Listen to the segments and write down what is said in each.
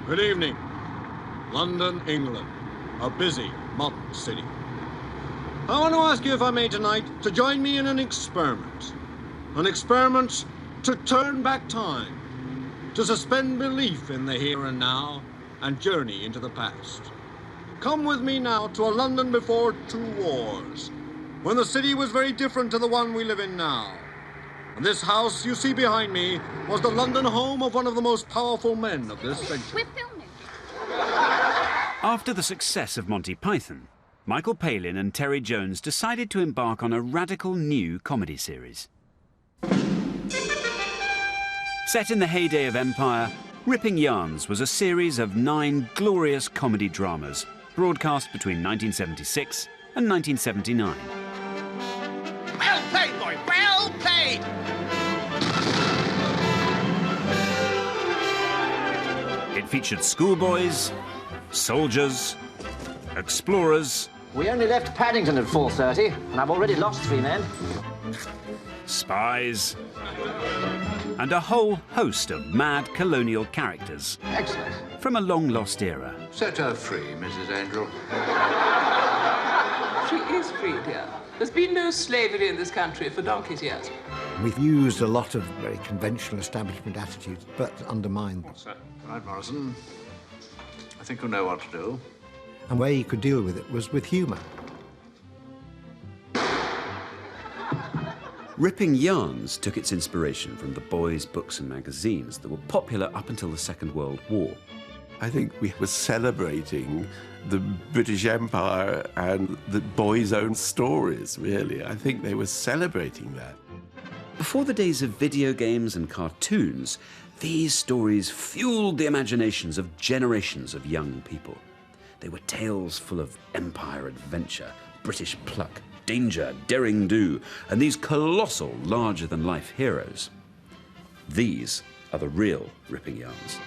Good evening. London, England. A busy, modern city. I want to ask you, if I may tonight, to join me in an experiment. An experiment to turn back time. To suspend belief in the here and now and journey into the past. Come with me now to a London before 2 wars, when the city was very different to the one we live in now. And this house you see behind me was the London home of one of the most powerful men of this century. We're filming. After the success of Monty Python, Michael Palin and Terry Jones decided to embark on a radical new comedy series. Set in the heyday of Empire, Ripping Yarns was a series of 9 glorious comedy dramas broadcast between 1976 and 1979. Well played, boy, well played! It featured schoolboys, soldiers, explorers... We only left Paddington at 4:30, and I've already lost 3 men. Spies... and a whole host of mad colonial characters. Excellent. From a long-lost era. Set her free, Mrs. Angel. She is free, dear. There's been no slavery in this country for donkey's years. We've used a lot of very conventional establishment attitudes, but undermined them. What's that? Right, Morrison. I think you'll know what to do. And where you could deal with it was with humour. Ripping Yarns took its inspiration from the boys' books and magazines that were popular up until the Second World War. I think we were celebrating the British Empire and the boys' own stories, really. I think they were celebrating that. Before the days of video games and cartoons, these stories fueled the imaginations of generations of young people. They were tales full of empire adventure, British pluck, danger, daring-do, and these colossal, larger-than-life heroes. These are the real Ripping Yarns.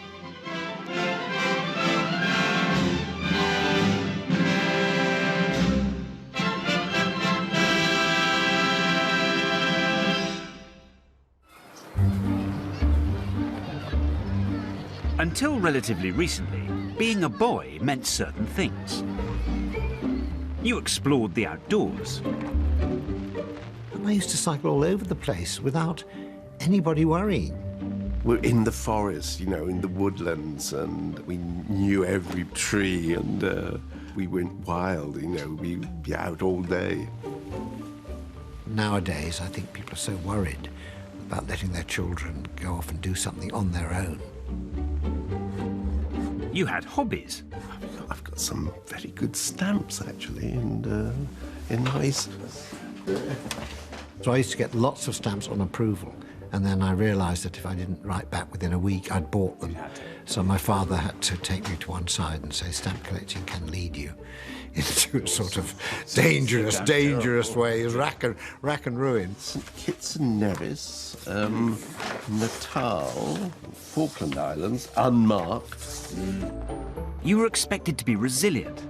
Until relatively recently, being a boy meant certain things. You explored the outdoors. And I used to cycle all over the place without anybody worrying. We're in the forest, you know, in the woodlands, and we knew every tree, and we went wild, you know, we'd be out all day. Nowadays, I think people are so worried about letting their children go off and do something on their own. You had hobbies. I've got some very good stamps, actually, and in nice... So I used to get lots of stamps on approval, and then I realised that if I didn't write back within a week, I'd bought them. So my father had to take me to one side and say, stamp collecting can lead you into a sort of dangerous ways, rack and ruin. St Kitts and Nevis, Natal, Falkland Islands, unmarked. You were expected to be resilient.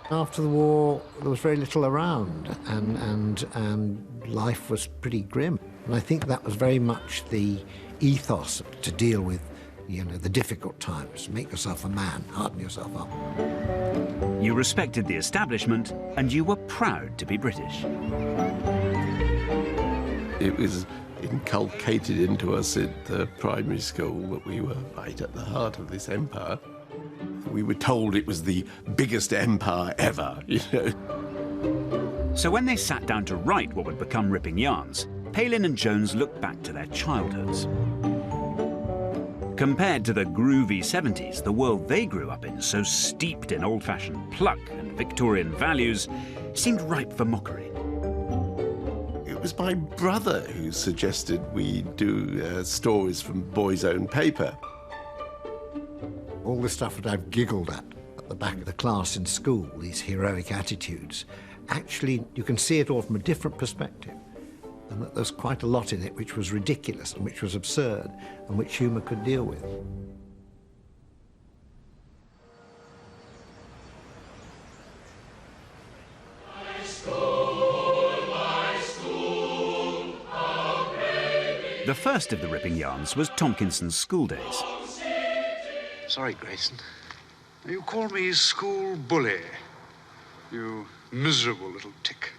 After the war, there was very little around, and life was pretty grim. And I think that was very much the ethos to deal with, you know, the difficult times. Make yourself a man, harden yourself up. You respected the establishment, and you were proud to be British. It was inculcated into us at the primary school that we were right at the heart of this empire. We were told it was the biggest empire ever, you know. So when they sat down to write what would become Ripping Yarns, Palin and Jones looked back to their childhoods. Compared to the groovy 70s, the world they grew up in, so steeped in old-fashioned pluck and Victorian values, seemed ripe for mockery. It was my brother who suggested we do stories from boys' own paper. All the stuff that I've giggled at the back of the class in school, these heroic attitudes, actually you can see it all from a different perspective. And that there's quite a lot in it which was ridiculous and which was absurd and which humour could deal with. The first of the Ripping Yarns was Tompkinson's School Days. Sorry, Grayson. You call me school bully. You miserable little tick.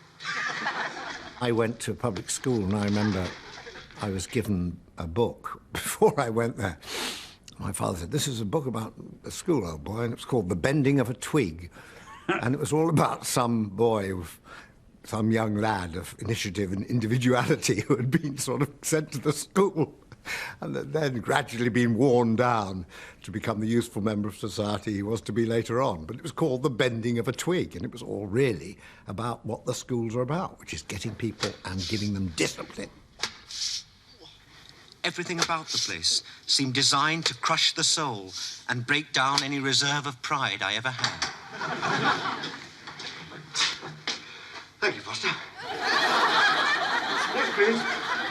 I went to a public school, and I remember I was given a book before I went there. My father said, "This is a book about a school, old boy," and it was called The Bending of a Twig. And it was all about some boy, some young lad of initiative and individuality who had been sort of sent to the school and had then gradually been worn down to become the useful member of society he was to be later on. But it was called The Bending of a Twig, and it was all really about what the schools are about, which is getting people and giving them discipline. Everything about the place seemed designed to crush the soul and break down any reserve of pride I ever had. Thank you, Foster. Yes, please.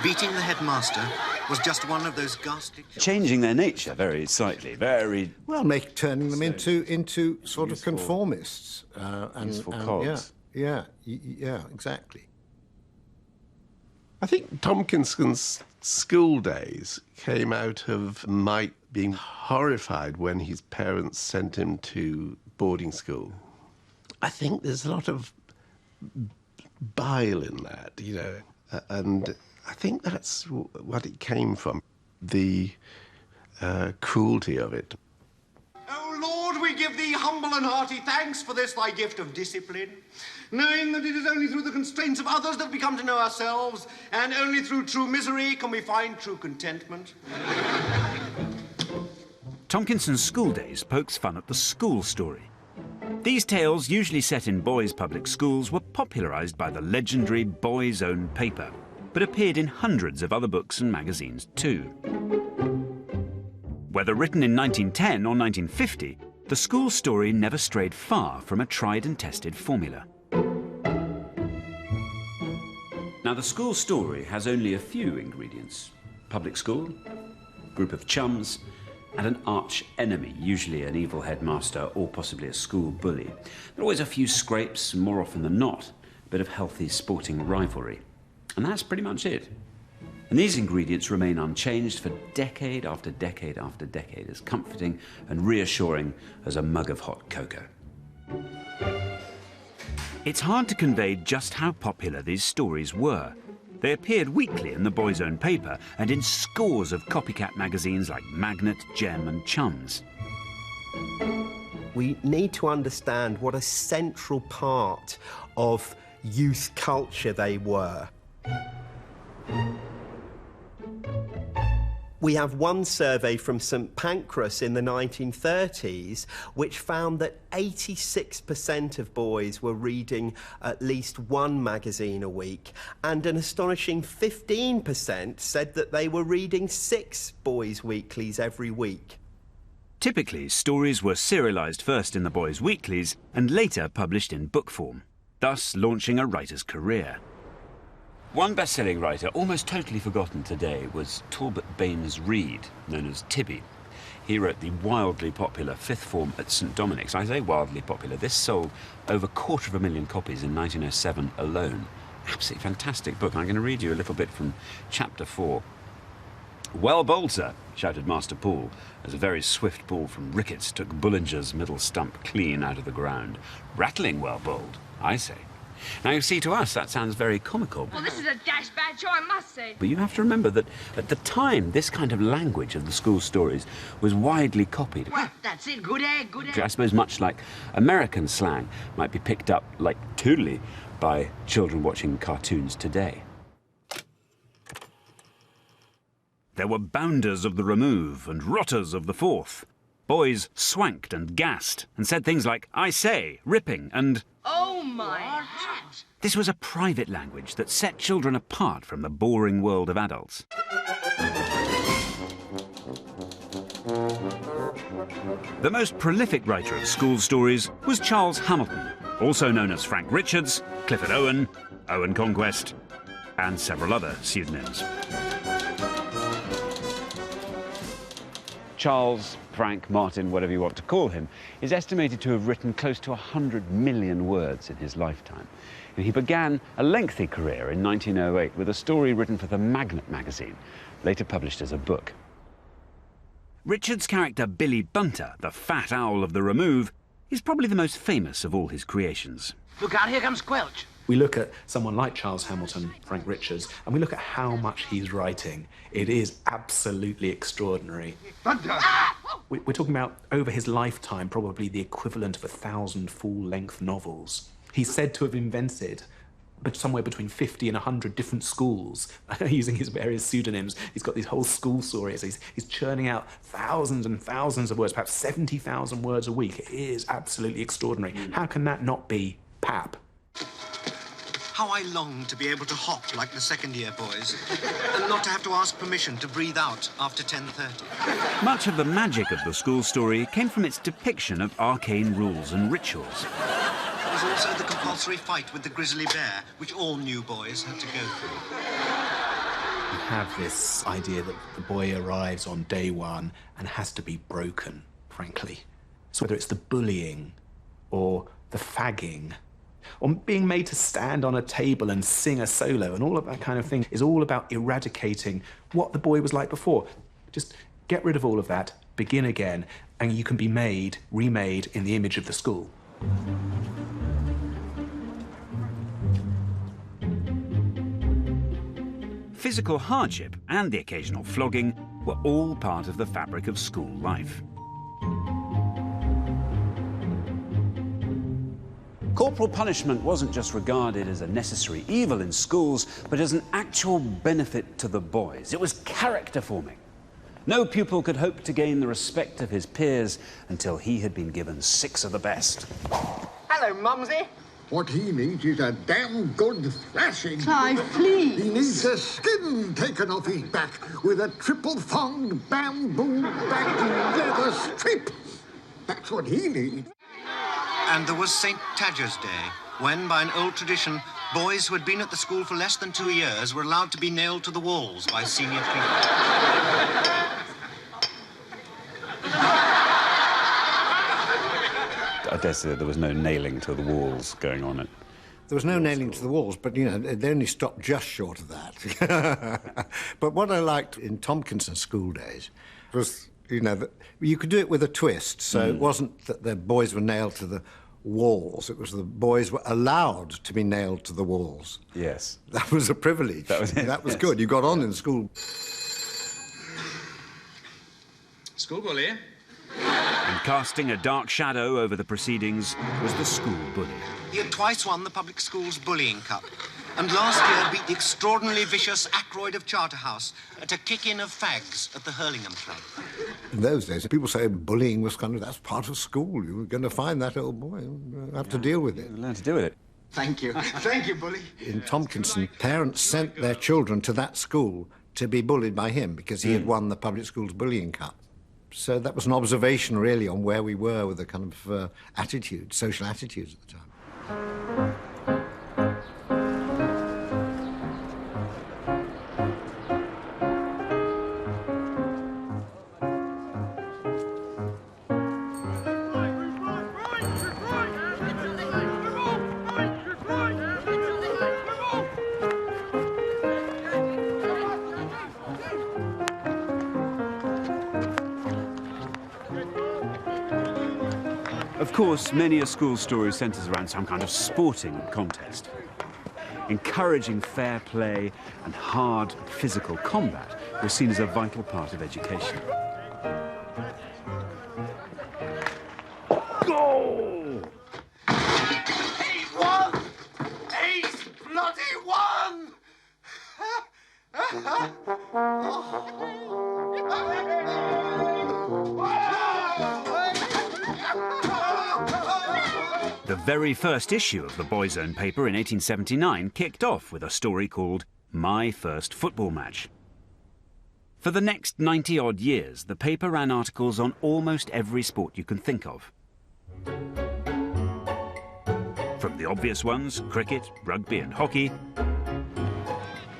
Beating the headmaster was just one of those ghastly... Changing their nature very slightly, very... Well, turning them into sort of conformists. Useful cogs. Yeah, exactly. I think Tompkinson's school days came out of Mike being horrified when his parents sent him to boarding school. I think there's a lot of bile in that, you know, and I think that's what it came from, the cruelty of it. O Lord, we give thee humble and hearty thanks for this thy gift of discipline, knowing that it is only through the constraints of others that we come to know ourselves, and only through true misery can we find true contentment. Tompkinson's school days pokes fun at the school story. These tales, usually set in boys' public schools, were popularised by the legendary Boys' Own paper, but appeared in hundreds of other books and magazines too. Whether written in 1910 or 1950, the school story never strayed far from a tried and tested formula. Now, the school story has only a few ingredients: public school, group of chums, and an arch enemy, usually an evil headmaster or possibly a school bully. There are always a few scrapes, more often than not, a bit of healthy sporting rivalry. And that's pretty much it. And these ingredients remain unchanged for decade after decade after decade, as comforting and reassuring as a mug of hot cocoa. It's hard to convey just how popular these stories were. They appeared weekly in the Boys' Own paper and in scores of copycat magazines like Magnet, Gem and Chums. We need to understand what a central part of youth culture they were. We have one survey from St Pancras in the 1930s which found that 86% of boys were reading at least one magazine a week, and an astonishing 15% said that they were reading 6 boys' weeklies every week. Typically, stories were serialised first in the boys' weeklies and later published in book form, thus launching a writer's career. One best-selling writer, almost totally forgotten today, was Talbot Baines Reed, known as Tibby. He wrote the wildly popular Fifth Form at St Dominic's. I say wildly popular. This sold over 250,000 copies in 1907 alone. Absolutely fantastic book. I'm going to read you a little bit from chapter 4. "Well bowled, sir," shouted Master Poole, as a very swift ball from Ricketts took Bullinger's middle stump clean out of the ground. "Rattling well bowled, I say." Now, you see, to us, that sounds very comical. Well, this is a dash bad show, I must say. But you have to remember that at the time, this kind of language of the school stories was widely copied. Well, that's it. Good egg, good egg. I suppose much like American slang might be picked up like toodly by children watching cartoons today. There were bounders of the remove and rotters of the fourth. Boys swanked and gassed and said things like, "I say," ripping, and... Oh, my hat. This was a private language that set children apart from the boring world of adults. The most prolific writer of school stories was Charles Hamilton, also known as Frank Richards, Clifford Owen, Owen Conquest, and several other pseudonyms. Charles, Frank, Martin, whatever you want to call him, is estimated to have written close to 100 million words in his lifetime. And he began a lengthy career in 1908 with a story written for the Magnet magazine, later published as a book. Richard's character Billy Bunter, the fat owl of the Remove, is probably the most famous of all his creations. Look out, here comes Squelch. We look at someone like Charles Hamilton, Frank Richards, and we look at how much he's writing. It is absolutely extraordinary. We're talking about, over his lifetime, probably the equivalent of 1,000 full-length novels. He's said to have invented somewhere between 50 and 100 different schools using his various pseudonyms. He's got these whole school stories. He's churning out thousands and thousands of words, perhaps 70,000 words a week. It is absolutely extraordinary. How can that not be pap? How I long to be able to hop like the second-year boys and not to have to ask permission to breathe out after 10:30. Much of the magic of the school story came from its depiction of arcane rules and rituals. There was also the compulsory fight with the grizzly bear, which all new boys had to go through. We have this idea that the boy arrives on day one and has to be broken, frankly. So whether it's the bullying or the fagging, or being made to stand on a table and sing a solo, and all of that kind of thing is all about eradicating what the boy was like before. Just get rid of all of that, begin again, and you can be remade in the image of the school. Physical hardship and the occasional flogging were all part of the fabric of school life. Corporal punishment wasn't just regarded as a necessary evil in schools, but as an actual benefit to the boys. It was character forming. No pupil could hope to gain the respect of his peers until he had been given 6 of the best. Hello, Mumsy. What he needs is a damn good thrashing. Clive, please. He needs the skin taken off his back with a triple-thonged bamboo-backed leather strip. That's what he needs. And there was St. Tadger's Day, when, by an old tradition, boys who had been at the school for less than 2 years were allowed to be nailed to the walls by senior prefects. I dare say there was no nailing to the walls going on. There was no nailing to the walls, but, you know, they only stopped just short of that. But what I liked in Tompkinson's school days was, you know, that you could do it with a twist. So it wasn't that the boys were nailed to the walls. It was the boys were allowed to be nailed to the walls. Yes. That was a privilege. That was it. That was good. You got on in school. School bully. And casting a dark shadow over the proceedings was the school bully. He had twice won the public school's bullying cup, and last year beat the extraordinarily vicious Ackroyd of Charterhouse at a kick-in of fags at the Hurlingham Club. In those days, people say bullying was kind of, that's part of school. You were going to find that old boy and have to deal with it. Learn to deal with it. Thank you. Thank you, bully. In Tompkinson, parents sent their children to that school to be bullied by him because he had won the public school's bullying cup. So that was an observation, really, on where we were with the kind of attitude, social attitudes at the time. Of course, many a school story centres around some kind of sporting contest. Encouraging fair play and hard physical combat was seen as a vital part of education. Goal! He's won! He's bloody won! The very first issue of the Boys' Own paper in 1879 kicked off with a story called My First Football Match. For the next 90-odd years, the paper ran articles on almost every sport you can think of. From the obvious ones, cricket, rugby and hockey,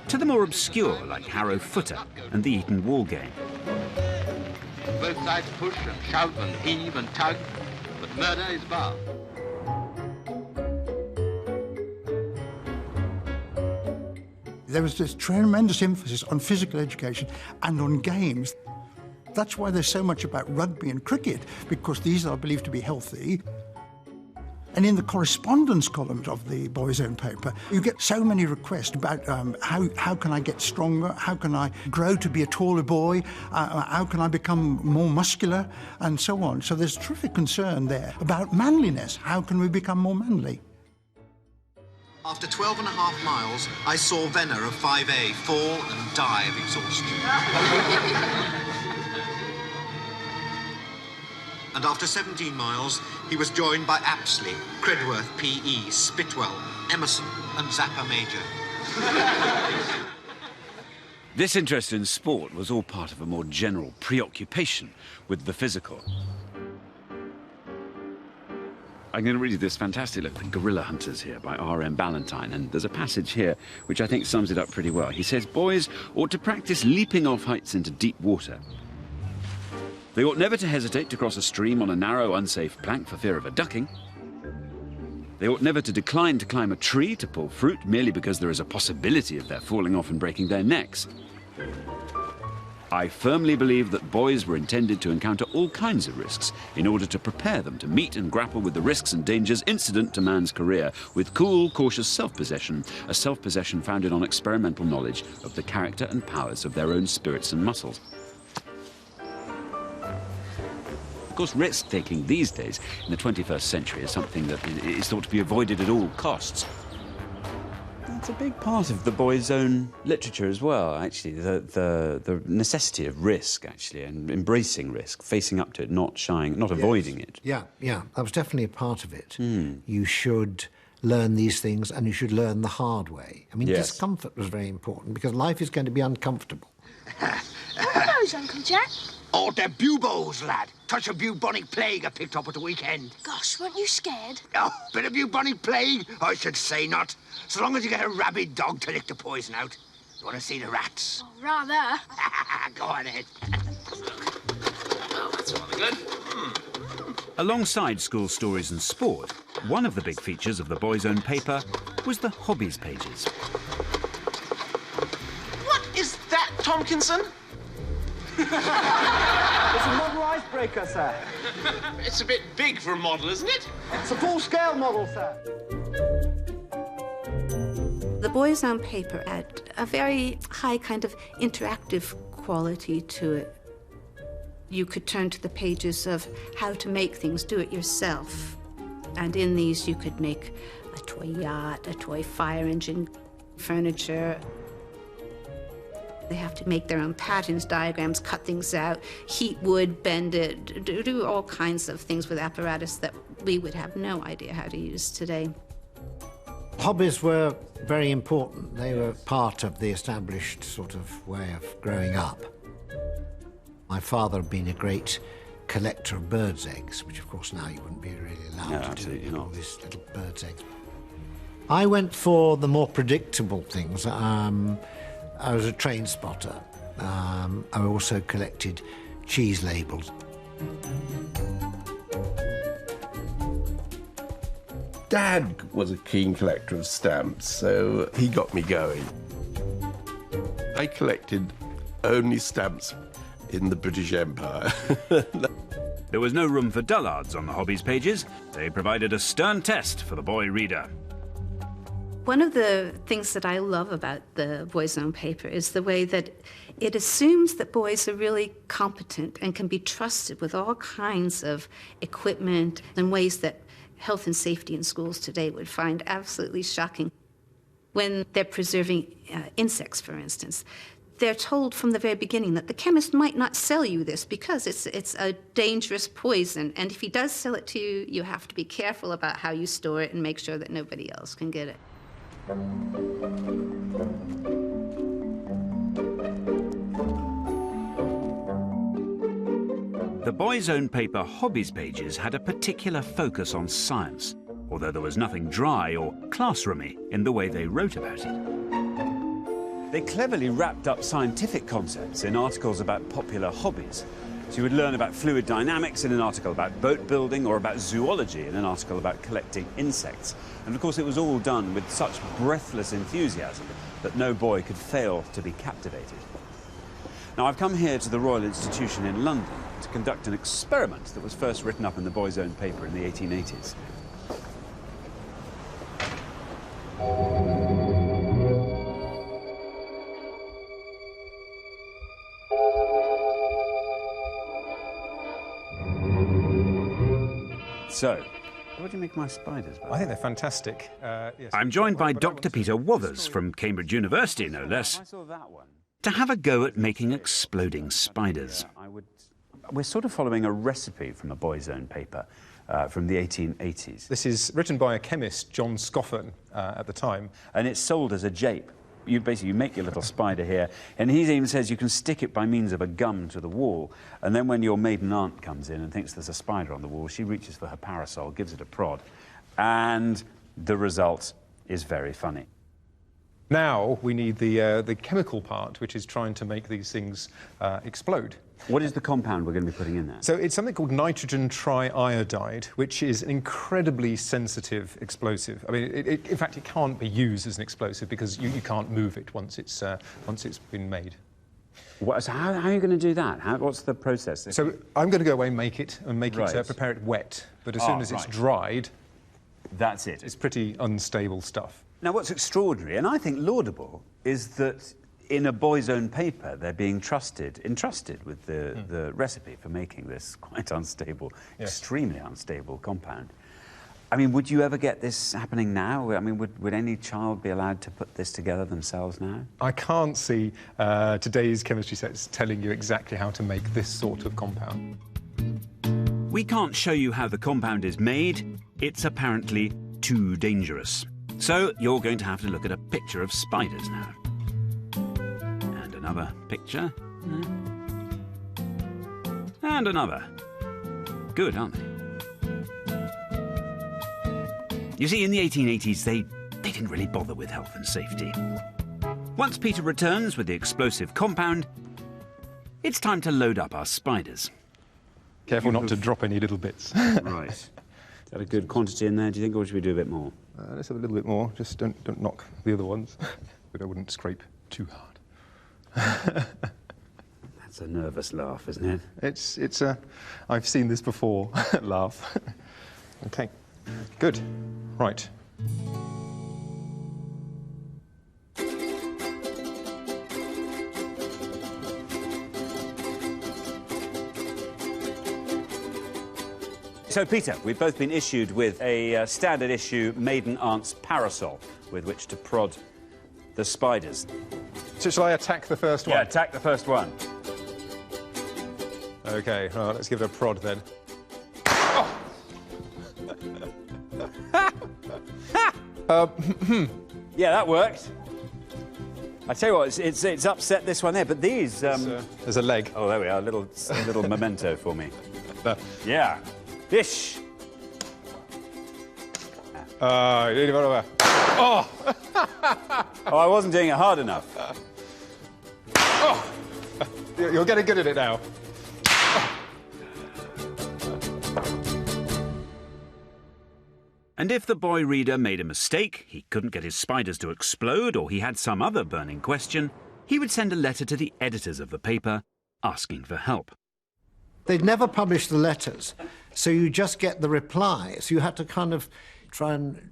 to the more obscure like Harrow Footer and the Eton Wall game. Both sides push and shout and heave and tug, but murder is barred. There was this tremendous emphasis on physical education and on games. That's why there's so much about rugby and cricket, because these are believed to be healthy. And in the correspondence columns of the Boys' Own paper, you get so many requests about how can I get stronger, how can I grow to be a taller boy, how can I become more muscular, and so on. So there's terrific concern there about manliness. How can we become more manly? After 12.5 miles, I saw Venner of 5A fall and die of exhaustion. And after 17 miles, he was joined by Apsley, Credworth, P.E., Spitwell, Emerson, and Zappa Major. This interest in sport was all part of a more general preoccupation with the physical. I'm going to read you this fantastic look, The Gorilla Hunters here, by R.M. Ballantyne, and there's a passage here which I think sums it up pretty well. He says, boys ought to practice leaping off heights into deep water. They ought never to hesitate to cross a stream on a narrow, unsafe plank for fear of a ducking. They ought never to decline to climb a tree to pull fruit merely because there is a possibility of their falling off and breaking their necks. I firmly believe that boys were intended to encounter all kinds of risks in order to prepare them to meet and grapple with the risks and dangers incident to man's career with cool, cautious self-possession, a self-possession founded on experimental knowledge of the character and powers of their own spirits and muscles. Of course, risk-taking these days in the 21st century is something that is thought to be avoided at all costs. It's a big part of the Boys' Own literature as well, actually, the necessity of risk, actually, and embracing risk, facing up to it, not shying, not avoiding it. Yeah, that was definitely a part of it. You should learn these things, and you should learn the hard way. I mean, discomfort was very important, because life is going to be uncomfortable. What are those, Uncle Jack? Oh, they're buboes, lad. Touch of bubonic plague I picked up at the weekend. Gosh, weren't you scared? Oh, bit of bubonic plague? I should say not. So long as you get a rabid dog to lick the poison out. You want to see the rats? Oh, rather. Go on ahead. Oh, that's rather good. Alongside school stories and sport, one of the big features of the Boys' Own paper was the hobbies pages. What is that, Tompkinson? It's a model icebreaker, sir. It's a bit big for a model, isn't it? It's a full-scale model, sir. The Boys' Own paper had a very high kind of interactive quality to it. You could turn to the pages of how to make things, do it yourself. And in these you could make a toy yacht, a toy fire engine, furniture. They have to make their own patterns, diagrams, cut things out, heat wood, bend it, do all kinds of things with apparatus that we would have no idea how to use today. Hobbies were very important. They were part of the established sort of way of growing up. My father had been a great collector of birds' eggs, which of course now you wouldn't be really allowed to do, all these little birds' eggs. I went for the more predictable things. I was a train spotter. I also collected cheese labels. Dad was a keen collector of stamps, so he got me going. I collected only stamps in the British Empire. There was no room for dullards on the hobbies pages. They provided a stern test for the boy reader. One of the things that I love about the Boys' Own paper is the way that it assumes that boys are really competent and can be trusted with all kinds of equipment in ways that health and safety in schools today would find absolutely shocking. When they're preserving insects, for instance, they're told from the very beginning that the chemist might not sell you this because it's a dangerous poison, and if he does sell it to you, you have to be careful about how you store it and make sure that nobody else can get it. The Boys' Own paper hobbies pages had a particular focus on science, although there was nothing dry or classroomy in the way they wrote about it. They cleverly wrapped up scientific concepts in articles about popular hobbies. So you would learn about fluid dynamics in an article about boat building, or about zoology in an article about collecting insects. And of course it was all done with such breathless enthusiasm that no boy could fail to be captivated. Now, I've come here to the Royal Institution in London to conduct an experiment that was first written up in the Boy's Own paper in the 1880s. So, what do you make of my spiders? I think they're fantastic. Yes. I'm joined by Dr. Peter Wothers from Cambridge University, no less, to have a go at making exploding spiders. We're sort of following a recipe from a Boy's Own paper from the 1880s. This is written by a chemist, John Scoffin, at the time. And it's sold as a jape. You make your little spider here, and he even says you can stick it by means of a gum to the wall, and then when your maiden aunt comes in and thinks there's a spider on the wall, she reaches for her parasol, gives it a prod, and the result is very funny. Now we need the chemical part, which is trying to make these things explode. What is the compound we're going to be putting in there? So it's something called nitrogen triiodide, which is an incredibly sensitive explosive. I mean, in fact, it can't be used as an explosive because you can't move it once it's been made. So how are you going to do that? What's the process? So I'm going to go away and make it, prepare it wet. But as soon as it's dried, that's it. It's pretty unstable stuff. Now, what's extraordinary, and I think laudable, is that in a Boy's Own paper, they're being entrusted with the recipe for making this quite unstable, extremely unstable compound. I mean, would you ever get this happening now? I mean, would any child be allowed to put this together themselves now? I can't see today's chemistry sets telling you exactly how to make this sort of compound. We can't show you how the compound is made. It's apparently too dangerous. So you're going to have to look at a picture of spiders now. And another picture. And another. Good, aren't they? You see, in the 1880s, they didn't really bother with health and safety. Once Peter returns with the explosive compound, it's time to load up our spiders. Careful not to drop any little bits. Right. Is that a good quantity in there, do you think, or should we do a bit more? Let's have a little bit more. Just don't knock the other ones. But I wouldn't scrape too hard. That's a nervous laugh, isn't it? It's a I've seen this before laugh. Okay. Good. Right. So, Peter, we've both been issued with a standard issue maiden aunt's parasol with which to prod the spiders. So shall I attack the first one? Yeah, attack the first one. Okay, right, let's give it a prod then. Yeah, that worked. I tell you what, it's upset this one there, but these... There's a leg. Oh, there we are, a little memento for me. Yeah. Fish. Oh! Oh, I wasn't doing it hard enough. Oh! You're getting good at it now. And if the boy reader made a mistake, he couldn't get his spiders to explode, or he had some other burning question, he would send a letter to the editors of the paper asking for help. They'd never publish the letters, so you just get the reply. So you had to kind of try and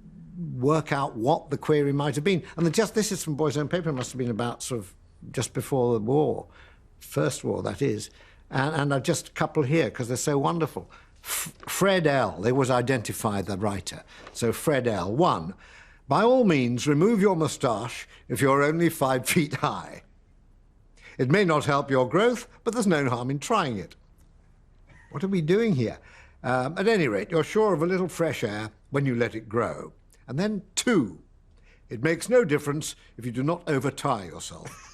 work out what the query might have been. And this is from Boy's Own paper, it must have been about sort of just before the war, First War, that is. And I've just a couple here, because they're so wonderful. Fred L. They always identify the writer. So Fred L. 1. By all means, remove your moustache if you're only 5 feet high. It may not help your growth, but there's no harm in trying it. What are we doing here? At any rate, you're sure of a little fresh air when you let it grow. And then 2. It makes no difference if you do not overtie yourself.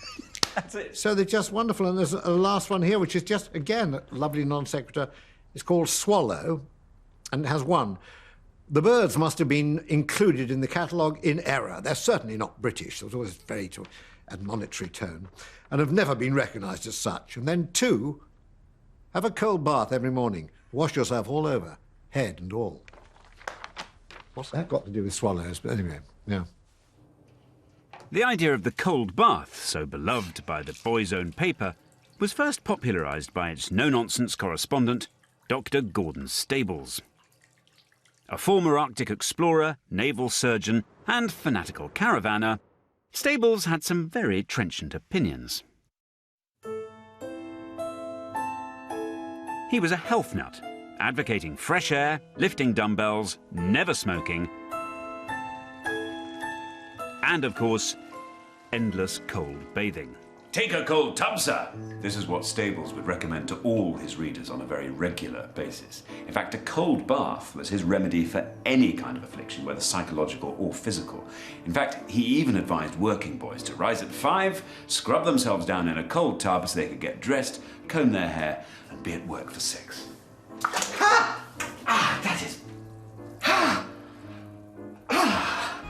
That's it. So they're just wonderful. And there's a last one here, which is just, again, a lovely non sequitur. It's called Swallow, and it has 1. The birds must have been included in the catalogue in error. They're certainly not British. There's always very admonitory tone, and have never been recognised as such. And then 2, have a cold bath every morning. Wash yourself all over, head and all. What's that got to do with swallows? But anyway, yeah. The idea of the cold bath, so beloved by the Boy's Own paper, was first popularised by its no-nonsense correspondent, Dr. Gordon Stables. A former Arctic explorer, naval surgeon and fanatical caravanner, Stables had some very trenchant opinions. He was a health nut, advocating fresh air, lifting dumbbells, never smoking, and, of course, endless cold bathing. Take a cold tub, sir. This is what Stables would recommend to all his readers on a very regular basis. In fact, a cold bath was his remedy for any kind of affliction, whether psychological or physical. In fact, he even advised working boys to rise at 5, scrub themselves down in a cold tub so they could get dressed, comb their hair, and be at work for 6. Ha! Ah, that is... Ha! Ah!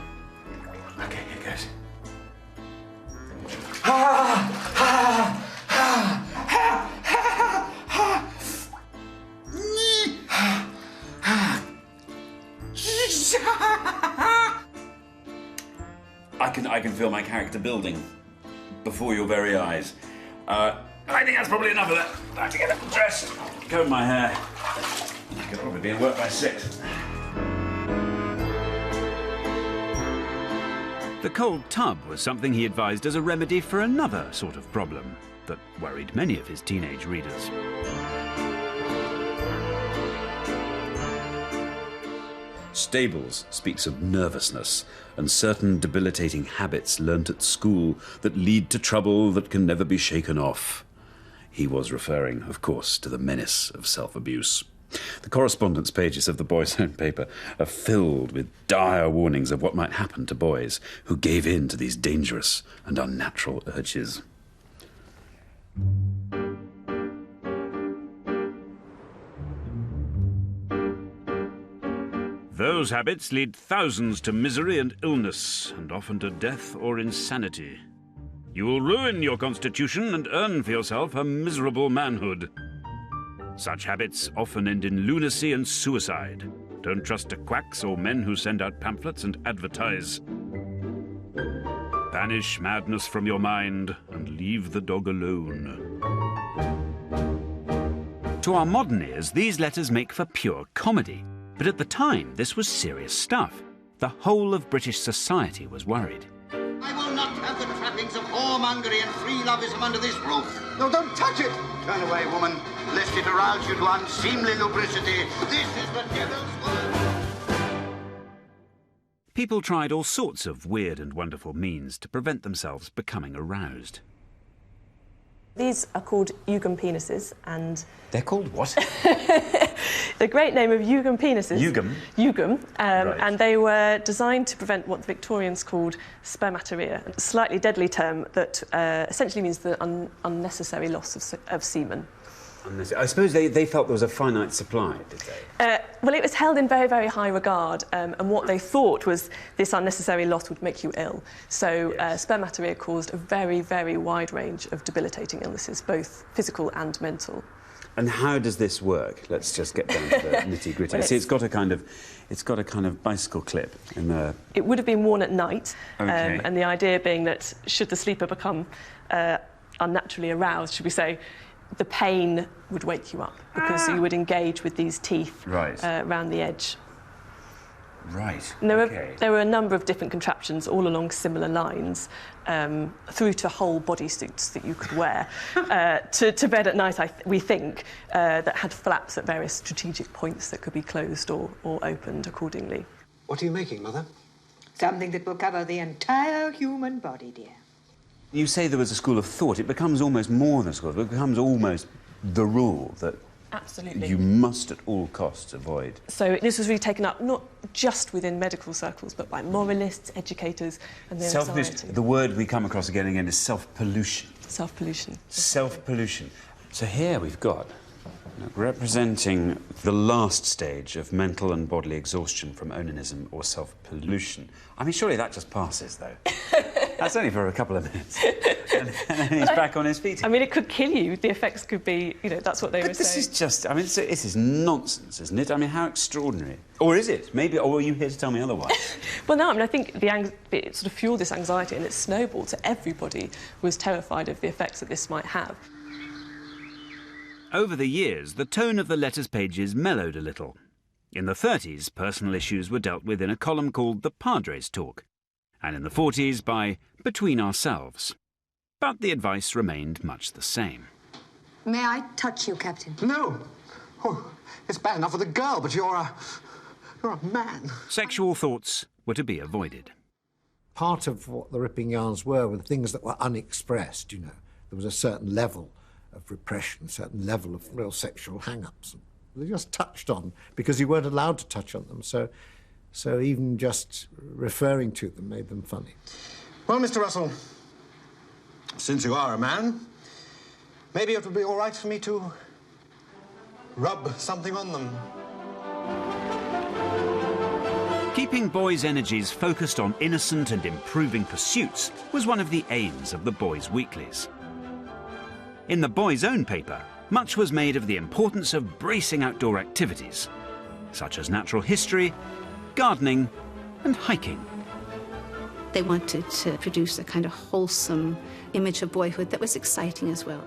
Okay, here goes. Ha! Ha! Ha! Ha! Ha! Ha! I can feel my character building before your very eyes. I think that's probably enough of that. I have to get up dressed, comb my hair. I could probably be at work by 6. The cold tub was something he advised as a remedy for another sort of problem that worried many of his teenage readers. Stables speaks of nervousness and certain debilitating habits learnt at school that lead to trouble that can never be shaken off. He was referring, of course, to the menace of self-abuse. The correspondence pages of the Boys' Own paper are filled with dire warnings of what might happen to boys who gave in to these dangerous and unnatural urges. Those habits lead thousands to misery and illness, and often to death or insanity. You will ruin your constitution and earn for yourself a miserable manhood. Such habits often end in lunacy and suicide. Don't trust to quacks or men who send out pamphlets and advertise. Banish madness from your mind and leave the dog alone. To our modern ears, these letters make for pure comedy. But at the time, this was serious stuff. The whole of British society was worried. I will not have the trappings of whoremongery and free lovism under this roof. No, don't touch it. Turn away, woman, lest it arouse you to unseemly lubricity. This is the devil's work. People tried all sorts of weird and wonderful means to prevent themselves becoming aroused. These are called Jugendpenises, and... They're called what? The great name of Jugendpenises. Jugend? Right. And they were designed to prevent what the Victorians called spermatorrhea, a slightly deadly term that essentially means the unnecessary loss of semen. I suppose they felt there was a finite supply, did they? Well, it was held in very, very high regard, and what they thought was this unnecessary loss would make you ill. So spermatorrhea caused a very, very wide range of debilitating illnesses, both physical and mental. And how does this work? Let's just get down to the nitty-gritty. Well, See, it's got a kind of bicycle clip in the... It would have been worn at night, Okay. and the idea being that should the sleeper become unnaturally aroused, should we say, the pain would wake you up because you would engage with these teeth around the edge. Right. And there were a number of different contraptions all along similar lines, through to whole bodysuits that you could wear to bed at night, we think, that had flaps at various strategic points that could be closed or opened accordingly. What are you making, Mother? Something that will cover the entire human body, dear. You say there was a school of thought. It becomes almost more than a school. It becomes almost the rule that Absolutely. you must at all costs avoid. So this was really taken up not just within medical circles, but by moralists, educators, and their anxiety. The word we come across again and again is self-pollution. Self-pollution. Self-pollution. So here we've got, representing the last stage of mental and bodily exhaustion from onanism or self-pollution. I mean, surely that just passes, though. That's only for a couple of minutes. And then he's back on his feet. I mean, it could kill you. The effects could be, that's what they were saying. But this is just, I mean, this is nonsense, isn't it? I mean, how extraordinary. Or is it? Maybe, or are you here to tell me otherwise? Well, no, I mean, I think it sort of fueled this anxiety and it snowballed, so everybody was terrified of the effects that this might have. Over the years, the tone of the letters pages mellowed a little. In the 30s, personal issues were dealt with in a column called The Padres Talk, and in the 40s by Between Ourselves. But the advice remained much the same. May I touch you, Captain? No. Oh, it's bad enough with a girl, but you're a man. Sexual thoughts were to be avoided. Part of what the ripping yarns were things that were unexpressed, you know. There was a certain level of repression, a certain level of real sexual hang-ups. They just touched on, because you weren't allowed to touch on them, so even just referring to them made them funny. Well, Mr. Russell, since you are a man, maybe it would be all right for me to rub something on them. Keeping boys' energies focused on innocent and improving pursuits was one of the aims of the boys' weeklies. In the boys' own paper, much was made of the importance of bracing outdoor activities, such as natural history, gardening, and hiking. They wanted to produce a kind of wholesome image of boyhood that was exciting as well.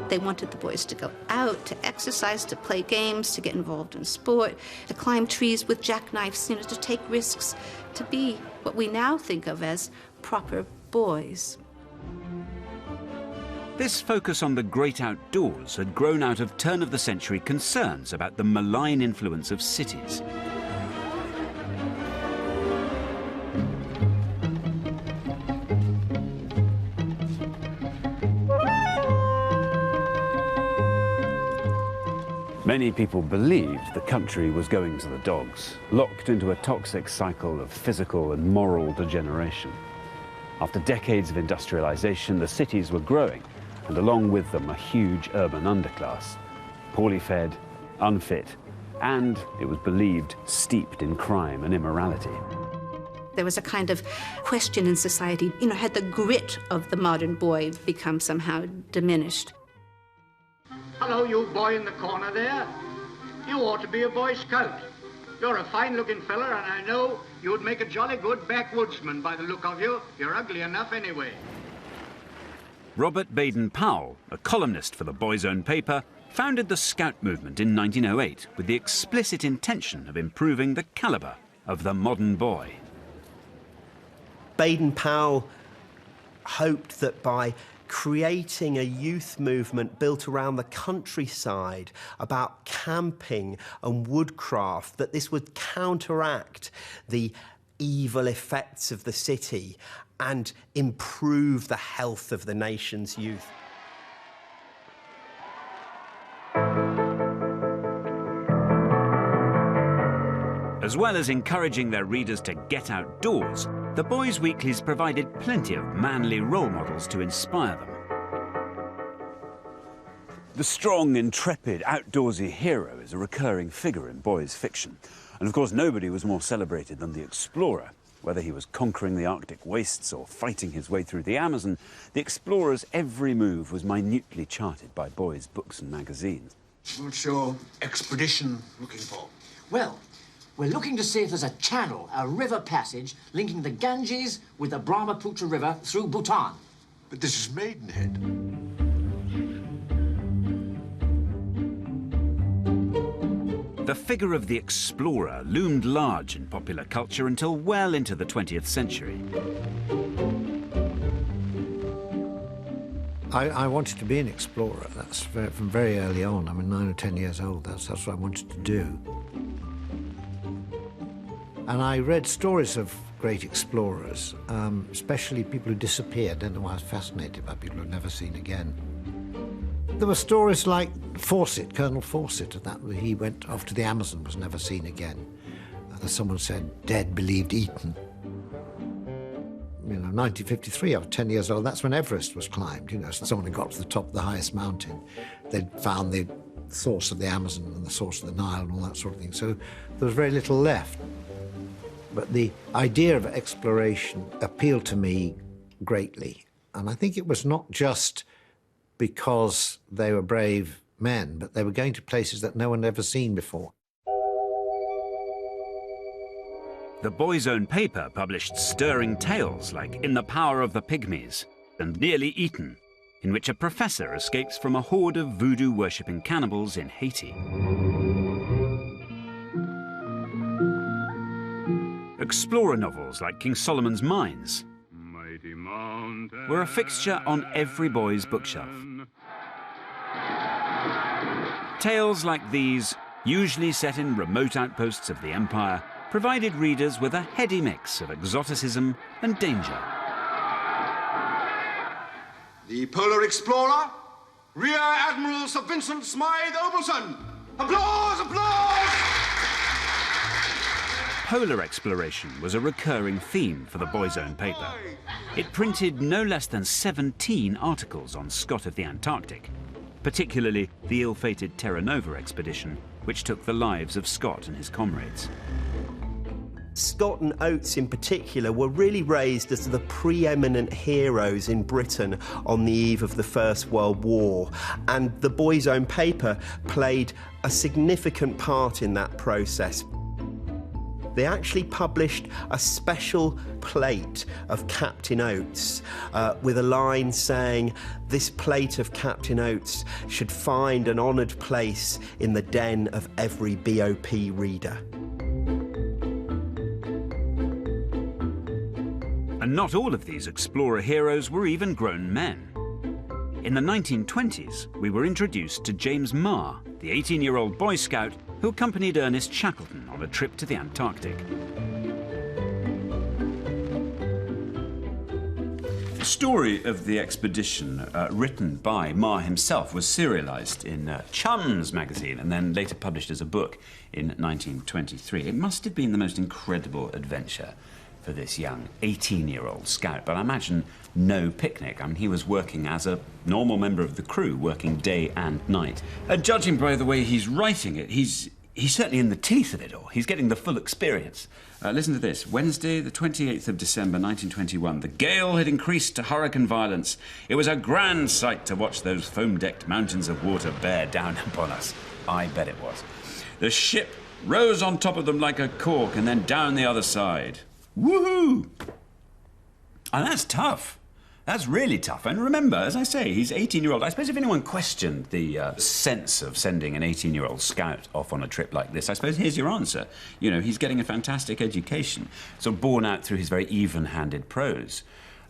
They wanted the boys to go out, to exercise, to play games, to get involved in sport, to climb trees with jackknives, you know, to take risks, to be what we now think of as proper boys. This focus on the great outdoors had grown out of turn-of-the-century concerns about the malign influence of cities. Many people believed the country was going to the dogs, locked into a toxic cycle of physical and moral degeneration. After decades of industrialization, the cities were growing, and along with them a huge urban underclass, poorly fed, unfit, and, it was believed, steeped in crime and immorality. There was a kind of question in society, you know, had the grit of the modern boy become somehow diminished? Hello, you boy in the corner there. You ought to be a Boy Scout. You're a fine-looking fella, and I know you'd make a jolly good backwoodsman by the look of you. You're ugly enough anyway. Robert Baden-Powell, a columnist for the Boys' Own paper, founded the Scout movement in 1908 with the explicit intention of improving the calibre of the modern boy. Baden-Powell hoped that by creating a youth movement built around the countryside about camping and woodcraft, that this would counteract the evil effects of the city and improve the health of the nation's youth. As well as encouraging their readers to get outdoors, the boys' weeklies provided plenty of manly role models to inspire them. The strong, intrepid, outdoorsy hero is a recurring figure in boys' fiction. And of course, nobody was more celebrated than the explorer. Whether he was conquering the Arctic wastes or fighting his way through the Amazon, the explorer's every move was minutely charted by boys' books and magazines. What's your expedition looking for? Well, we're looking to see if there's a channel, a river passage, linking the Ganges with the Brahmaputra River through Bhutan. But this is Maidenhead. The figure of the explorer loomed large in popular culture until well into the 20th century. I wanted to be an explorer. That's from very early on. I mean, 9 or 10 years old. That's what I wanted to do. And I read stories of great explorers, especially people who disappeared. I don't know why I was fascinated by people who I've never seen again. There were stories like Fawcett, Colonel Fawcett, and that he went off to the Amazon, was never seen again. As someone said, dead believed eaten. You know, 1953, I was 10 years old, that's when Everest was climbed. You know, so someone had got to the top of the highest mountain. They'd found the source of the Amazon and the source of the Nile and all that sort of thing. So there was very little left. But the idea of exploration appealed to me greatly. And I think it was not just because they were brave men, but they were going to places that no one had ever seen before. The Boys' Own paper published stirring tales like In the Power of the Pygmies and Nearly Eaten, in which a professor escapes from a horde of voodoo-worshipping cannibals in Haiti. Explorer novels like King Solomon's Mines were a fixture on every boy's bookshelf. Tales like these, usually set in remote outposts of the Empire, provided readers with a heady mix of exoticism and danger. The Polar Explorer, Rear Admiral Sir Vincent Smythe Obleson. Applause, applause! Polar exploration was a recurring theme for the Boy's Own paper. It printed no less than 17 articles on Scott of the Antarctic, particularly the ill-fated Terra Nova expedition, which took the lives of Scott and his comrades. Scott and Oates in particular were really raised as the preeminent heroes in Britain on the eve of the First World War, and the Boy's Own paper played a significant part in that process. They actually published a special plate of Captain Oates with a line saying, "This plate of Captain Oates should find an honoured place in the den of every BOP reader." And not all of these explorer heroes were even grown men. In the 1920s, we were introduced to James Marr, the 18-year-old Boy Scout who accompanied Ernest Shackleton on a trip to the Antarctic. The story of the expedition, written by Marr himself, was serialised in Chums magazine and then later published as a book in 1923. It must have been the most incredible adventure for this young 18-year-old scout, but I imagine no picnic. I mean, he was working as a normal member of the crew, working day and night. Judging by the way he's writing it, he's certainly in the teeth of it all. He's getting the full experience. Listen to this. Wednesday, the 28th of December, 1921. The gale had increased to hurricane violence. It was a grand sight to watch those foam-decked mountains of water bear down upon us. I bet it was. The ship rose on top of them like a cork and then down the other side. Woohoo! And that's tough. That's really tough. And remember, as I say, he's 18-year-old. I suppose if anyone questioned the sense of sending an 18-year-old scout off on a trip like this, I suppose here's your answer. You know, he's getting a fantastic education, sort of borne out through his very even-handed prose.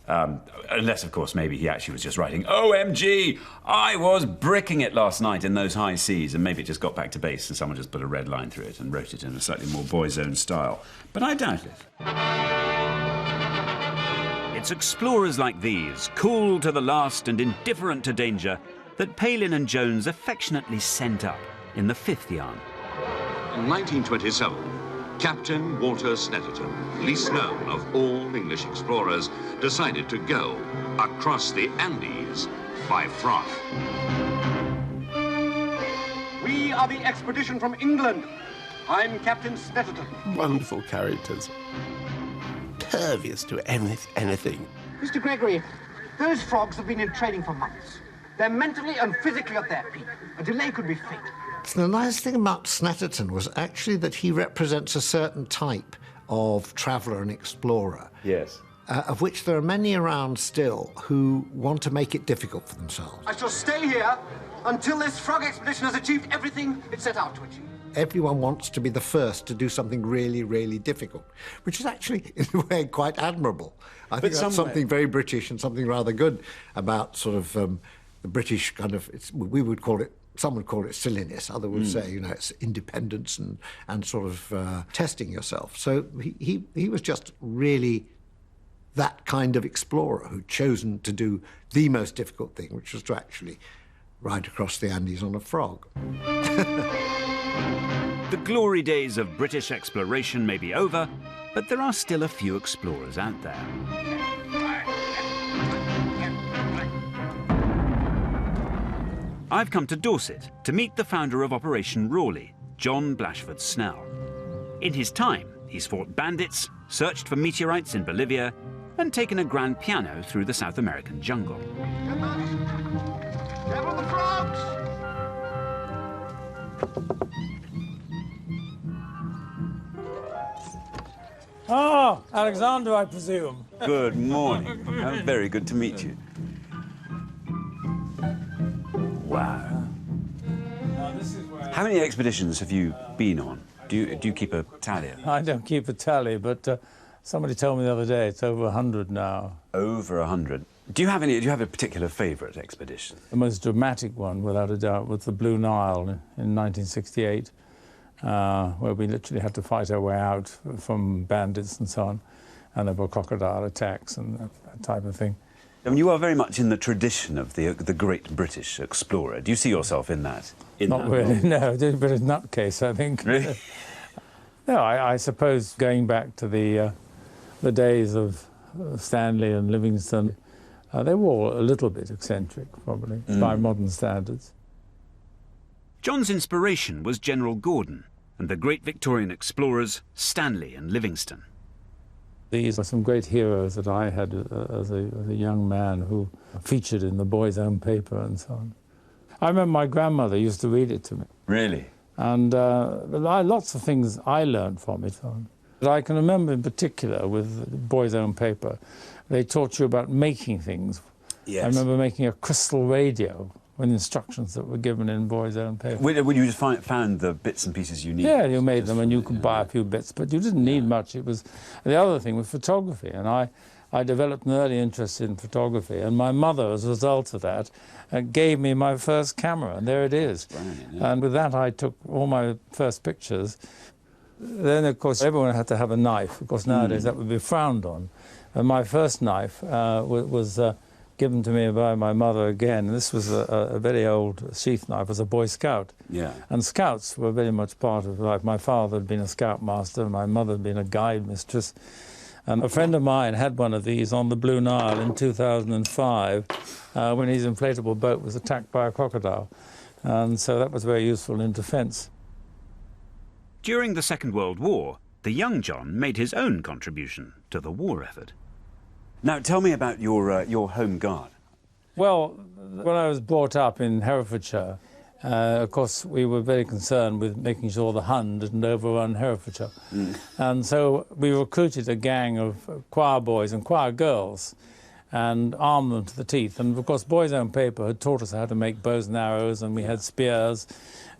Unless, of course, maybe he actually was just writing, OMG, I was bricking it last night in those high seas, and maybe it just got back to base and someone just put a red line through it and wrote it in a slightly more Boy's Own style. But I doubt it. It's explorers like these, cool to the last and indifferent to danger, that Palin and Jones affectionately sent up in the fifth yarn. In 1927, Captain Walter Snetterton, least known of all English explorers, decided to go across the Andes by frog. We are the expedition from England. I'm Captain Snetterton. Wonderful characters. Pervious to anything. Mr. Gregory, those frogs have been in training for months. They're mentally and physically at their peak. A delay could be fatal. So the nice thing about Snetterton was actually that he represents a certain type of traveller and explorer. Yes. Of which there are many around still who want to make it difficult for themselves. I shall stay here until this frog expedition has achieved everything it set out to achieve. Everyone wants to be the first to do something really, really difficult, which is actually, in a way, quite admirable. I think that's something very British and something rather good about sort of the British kind of, we would call it, some would call it silliness, others would say, you know, it's independence and sort of testing yourself. So he was just really that kind of explorer who'd chosen to do the most difficult thing, which was to actually ride across the Andes on a frog. The glory days of British exploration may be over, but there are still a few explorers out there. I've come to Dorset to meet the founder of Operation Rawley, John Blashford Snell. In his time, he's fought bandits, searched for meteorites in Bolivia, and taken a grand piano through the South American jungle. Devil the frogs! Oh, Alexander, I presume. Good morning. Very good to meet you. Wow. How many expeditions have you been on? Do you keep a tally? I don't keep a tally, but somebody told me the other day it's over 100 now. Over 100. Do you have a particular favourite expedition? The most dramatic one, without a doubt, was the Blue Nile in 1968, where we literally had to fight our way out from bandits and so on, and there were crocodile attacks and that type of thing. I mean, you are very much in the tradition of the great British explorer. Do you see yourself in that? Not really, no. Just a bit of nutcase, I think. Really? No, I suppose going back to the days of Stanley and Livingstone, they were all a little bit eccentric, probably, by modern standards. John's inspiration was General Gordon and the great Victorian explorers Stanley and Livingstone. These are some great heroes that I had as a young man who featured in the Boy's Own paper and so on. I remember my grandmother used to read it to me. Really? And lots of things I learned from it. But I can remember in particular with the Boy's Own paper, they taught you about making things. Yes. I remember making a crystal radio with instructions that were given in Boy's Own paper. When you just found the bits and pieces you needed? Yeah, you made them and you could buy a few bits, but you didn't need much. It was the other thing was photography, and I developed an early interest in photography, and my mother, as a result of that, gave me my first camera, and there it is. Brilliant, yeah. And with that, I took all my first pictures. Then, of course, everyone had to have a knife. Of course, nowadays that would be frowned on. And my first knife was given to me by my mother again. This was a very old sheath knife, as a Boy Scout. Yeah. And Scouts were very much part of life. My father had been a Scoutmaster, my mother had been a guide mistress. And a friend of mine had one of these on the Blue Nile in 2005 when his inflatable boat was attacked by a crocodile. And so that was very useful in defence. During the Second World War, the young John made his own contribution to the war effort. Now, tell me about your home guard. Well, when I was brought up in Herefordshire, of course, we were very concerned with making sure the Hun didn't overrun Herefordshire. And so we recruited a gang of choir boys and choir girls and armed them to the teeth. And, of course, Boy's Own paper had taught us how to make bows and arrows, and we had spears.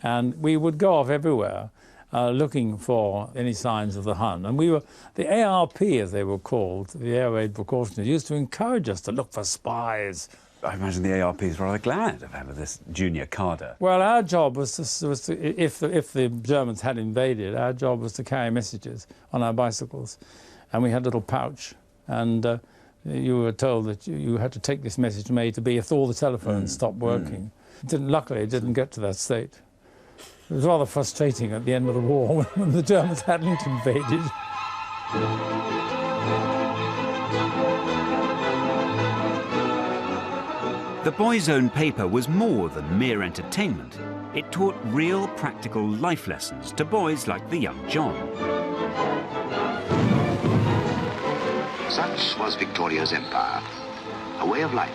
And we would go off everywhere looking for any signs of the Hun. And we were, the ARP, as they were called, the Air Raid Precautionary, used to encourage us to look for spies. I imagine the ARP is rather glad of having this junior cadre. Well, our job was to if the Germans had invaded, our job was to carry messages on our bicycles. And we had a little pouch. And you were told that you had to take this message from A to B if all the telephones stopped working. Luckily, it didn't get to that state. It was rather frustrating at the end of the war when the Germans hadn't invaded. The Boy's Own paper was more than mere entertainment. It taught real practical life lessons to boys like the young John. Such was Victoria's empire. A way of life,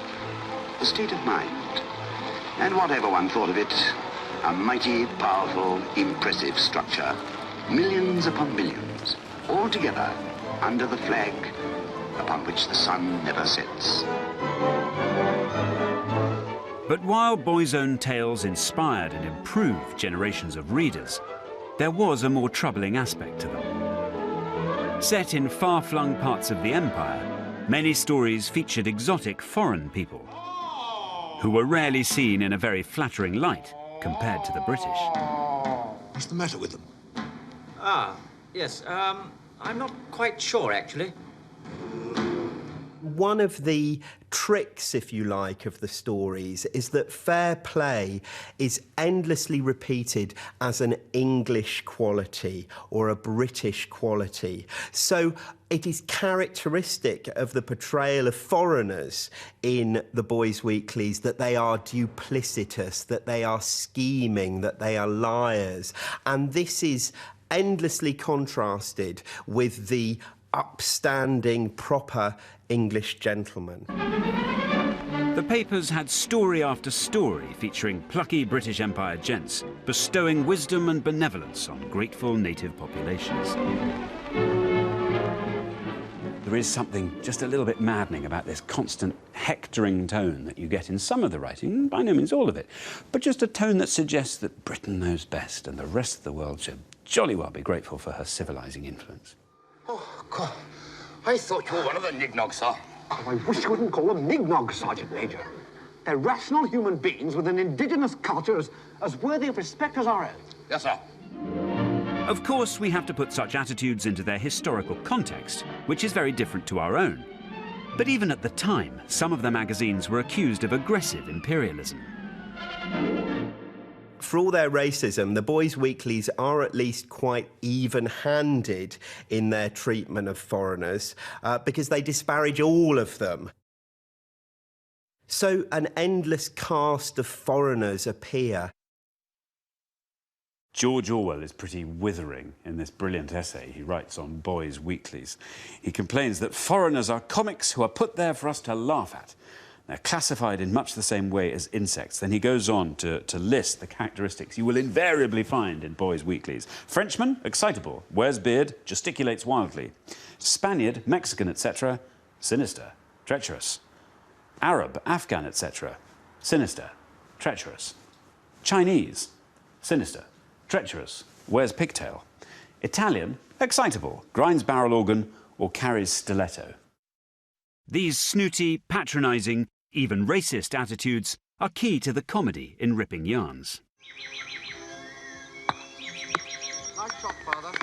a state of mind. And whatever one thought of it, a mighty, powerful, impressive structure. Millions upon millions, all together under the flag upon which the sun never sets. But while Boy's Own tales inspired and improved generations of readers, there was a more troubling aspect to them. Set in far-flung parts of the empire, many stories featured exotic foreign people who were rarely seen in a very flattering light compared to the British. What's the matter with them? Yes, I'm not quite sure, actually. One of the tricks, if you like, of the stories is that fair play is endlessly repeated as an English quality or a British quality. So it is characteristic of the portrayal of foreigners in the boys' weeklies that they are duplicitous, that they are scheming, that they are liars. And this is endlessly contrasted with the upstanding, proper English gentleman. The papers had story after story featuring plucky British Empire gents bestowing wisdom and benevolence on grateful native populations. There is something just a little bit maddening about this constant hectoring tone that you get in some of the writing, by no means all of it, but just a tone that suggests that Britain knows best and the rest of the world should jolly well be grateful for her civilising influence. Oh, God. I thought you were one of the nignogs, sir. Oh, I wish you wouldn't call them nignogs, Sergeant Major. They're rational human beings with an indigenous culture as worthy of respect as our own. Yes, sir. Of course, we have to put such attitudes into their historical context, which is very different to our own. But even at the time, some of the magazines were accused of aggressive imperialism. For all their racism, the boys' weeklies are at least quite even-handed in their treatment of foreigners because they disparage all of them. So an endless cast of foreigners appear. George Orwell is pretty withering in this brilliant essay he writes on boys' weeklies. He complains that foreigners are comics who are put there for us to laugh at. They're classified in much the same way as insects. Then he goes on to list the characteristics you will invariably find in boys' weeklies. Frenchman, excitable, wears beard, gesticulates wildly. Spaniard, Mexican, etc., sinister, treacherous. Arab, Afghan, etc., sinister, treacherous. Chinese, sinister, treacherous, wears pigtail. Italian, excitable, grinds barrel organ or carries stiletto. These snooty, patronising, even racist attitudes are key to the comedy in ripping yarns. Nice shot, Father.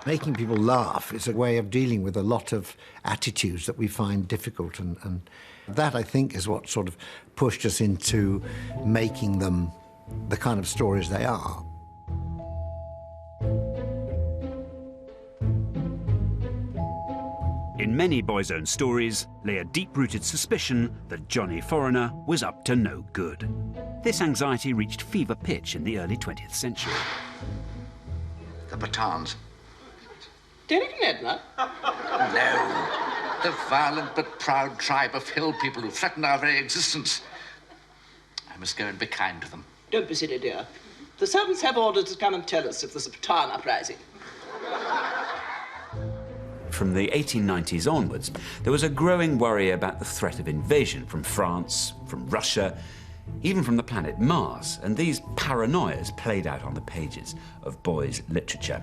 Making people laugh is a way of dealing with a lot of attitudes that we find difficult, and that, I think, is what sort of pushed us into making them the kind of stories they are. In many boys' own stories lay a deep-rooted suspicion that Johnny Foreigner was up to no good. This anxiety reached fever pitch in the early 20th century. The Pathans. Derek and Edna? No. The violent but proud tribe of hill people who threaten our very existence. I must go and be kind to them. Don't be silly, dear. The servants have orders to come and tell us if there's a Pathan uprising. From the 1890s onwards, there was a growing worry about the threat of invasion from France, from Russia, even from the planet Mars, and these paranoias played out on the pages of boys' literature.